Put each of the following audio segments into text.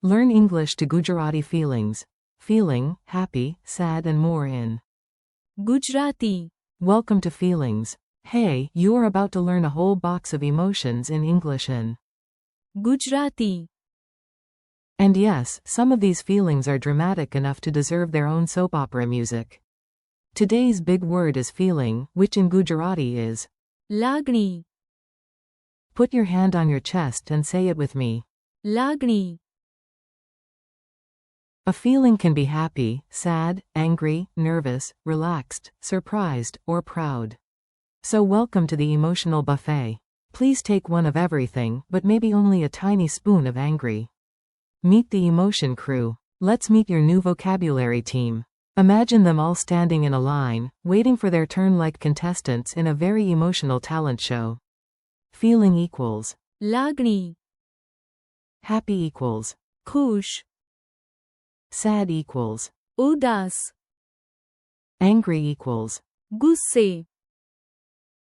Learn English to Gujarati feelings. Feeling, happy, sad and more in Gujarati. Welcome to Feelings. Hey, you are about to learn a whole box of emotions in English in Gujarati. And yes, some of these feelings are dramatic enough to deserve their own soap opera music. Today's big word is feeling, which in Gujarati is Lagni. Put your hand on your chest and say it with me. Lagni. A feeling can be happy, sad, angry, nervous, relaxed, surprised, or proud. So welcome to the emotional buffet. Please take one of everything, but maybe only a tiny spoon of angry. Meet the emotion crew. Let's meet your new vocabulary team. Imagine them all standing in a line, waiting for their turn like contestants in a very emotional talent show. Feeling equals Lagni. happy equals Khush. sad equals Udas. angry equals Gusse.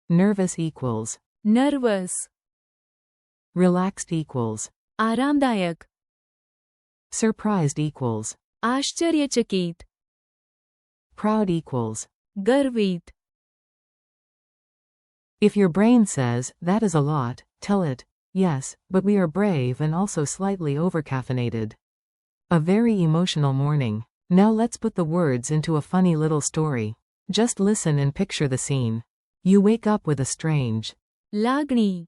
nervous equals Nervous. relaxed equals आरामदायक. surprised equals आश्चर्यचकित. proud equals गर्वित. If your brain says, that is a lot, tell it, yes, but we are brave and also slightly overcaffeinated. A very emotional morning. Now let's put the words into a funny little story. Just listen and picture the scene. You wake up with a strange Lagni.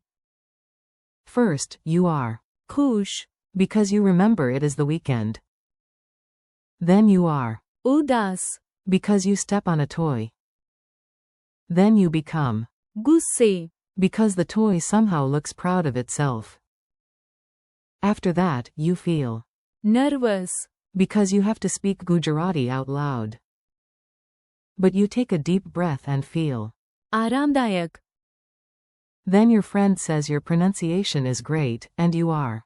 First, you are Khush. because you remember it is the weekend. Then you are Udas. because you step on a toy. Then you become Gusse. because the toy somehow looks proud of itself. After that, you feel Nervous. because you have to speak Gujarati out loud. But you take a deep breath and feel. आरामदायक. Then your friend says your pronunciation is great, and you are.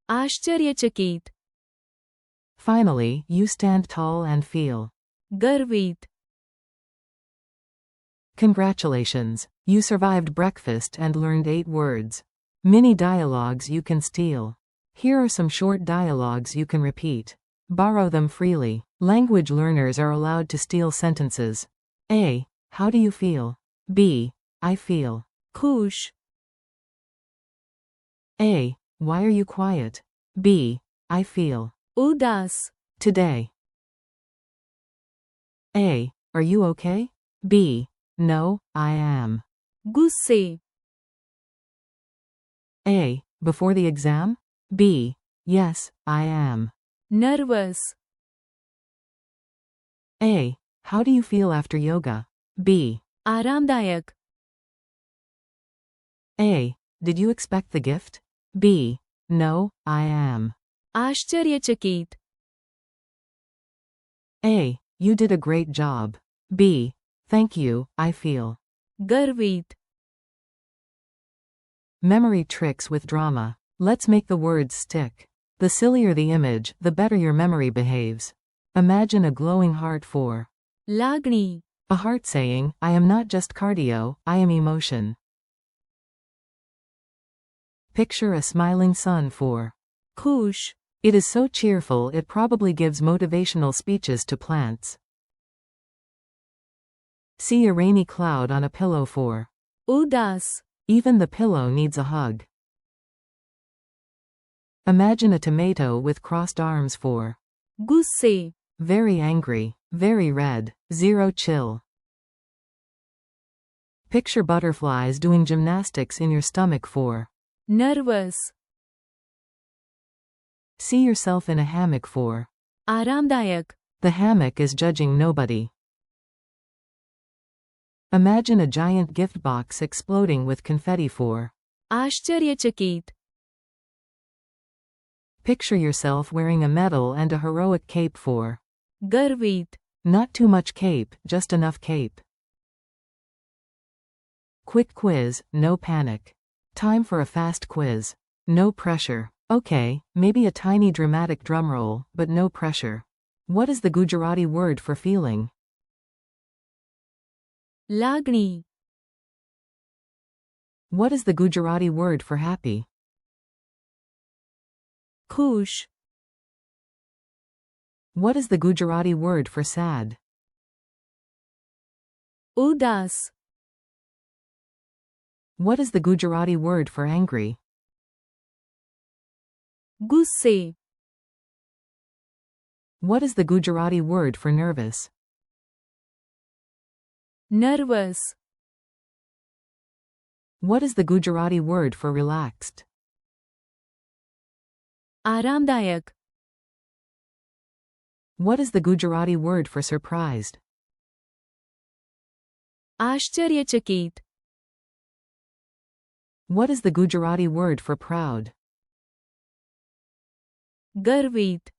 आश्चर्यचकित. Finally, you stand tall and feel. गर्वित. Congratulations, you survived breakfast and learned 8 words. Mini dialogues you can steal. Here are some short dialogues you can repeat. Borrow them freely. Language learners are allowed to steal sentences. A. How do you feel? B. I feel. Khush. A. Why are you quiet? B. I feel. Udas. Today. A. Are you okay? B. No, I am. Gusse. A. Before the exam? B. Yes, I am. Nervous. A. How do you feel after yoga? B. आरामदायक. A. Did you expect the gift? B. No, I am. आश्चर्यचकित. A. You did a great job. B. Thank you, I feel. गर्वित. Memory tricks with drama. Let's make the words stick. The sillier the image, the better your memory behaves. Imagine a glowing heart for Lagni. a heart saying, I am not just cardio, I am emotion. Picture a smiling sun for Khush. it is so cheerful it probably gives motivational speeches to plants. See a rainy cloud on a pillow for Udas. even the pillow needs a hug. Imagine a tomato with crossed arms for Gusse. very angry, very red, zero chill. Picture butterflies doing gymnastics in your stomach for Nervous. see yourself in a hammock for आरामदायक. the hammock is judging nobody. Imagine a giant gift box exploding with confetti for आश्चर्यचकित. picture yourself wearing a medal and a heroic cape for गर्वित. not too much cape, just enough cape. Quick quiz, no panic. Time for a fast quiz. No pressure. Okay, maybe a tiny dramatic drumroll, but no pressure. What is the Gujarati word for feeling? Lagni. What is the Gujarati word for happy? Khush. What is the Gujarati word for sad? ઉદાસ. What is the Gujarati word for angry? ગુસ્સે. What is the Gujarati word for nervous? Nervous. What is the Gujarati word for relaxed? આરામદાયક. What is the Gujarati word for surprised? આશ્ચર્યચકિત. What is the Gujarati word for proud? ગર્વિત.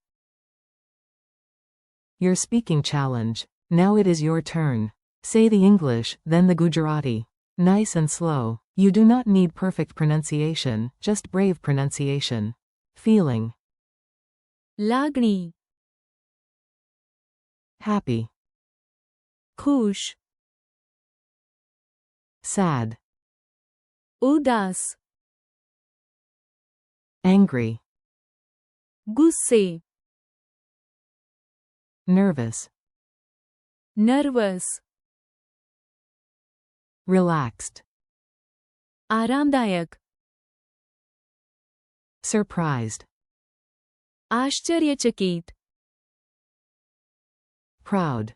Your speaking challenge. Now it is your turn. Say the English, then the Gujarati. Nice and slow. You do not need perfect pronunciation, just brave pronunciation. Feeling. લાગણી. Happy. ખુશ. Sad. ઉદાસ. Angry. ગુસ્સે. Nervous. Nervous. Relaxed. આરામદાયક. Surprised. આશ્ચર્યચકિત. Proud.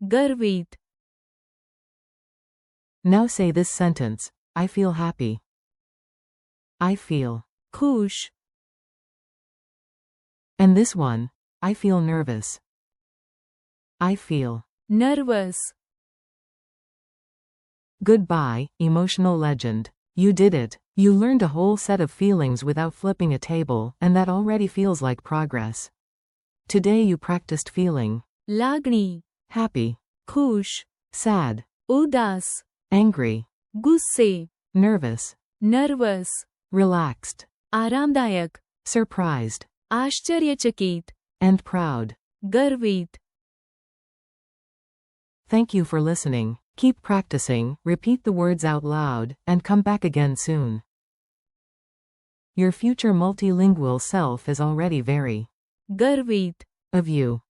ગર્વિત. Now say this sentence. I feel happy. I feel. ખુશ. And this one. I feel nervous. I feel. Nervous. Goodbye, emotional legend. You did it. You learned a whole set of feelings without flipping a table, and that already feels like progress. Today you practiced feeling લાગણી. happy, ખુશ. sad, ઉદાસ. angry, ગુસ્સે. nervous, nervous. relaxed, આરામદાયક. surprised, આશ્ચર્યચકિત. and proud. ગર્વિત. Thank you for listening. Keep practicing, repeat the words out loud, and come back again soon. Your future multilingual self is already very ગર્વિત. of you.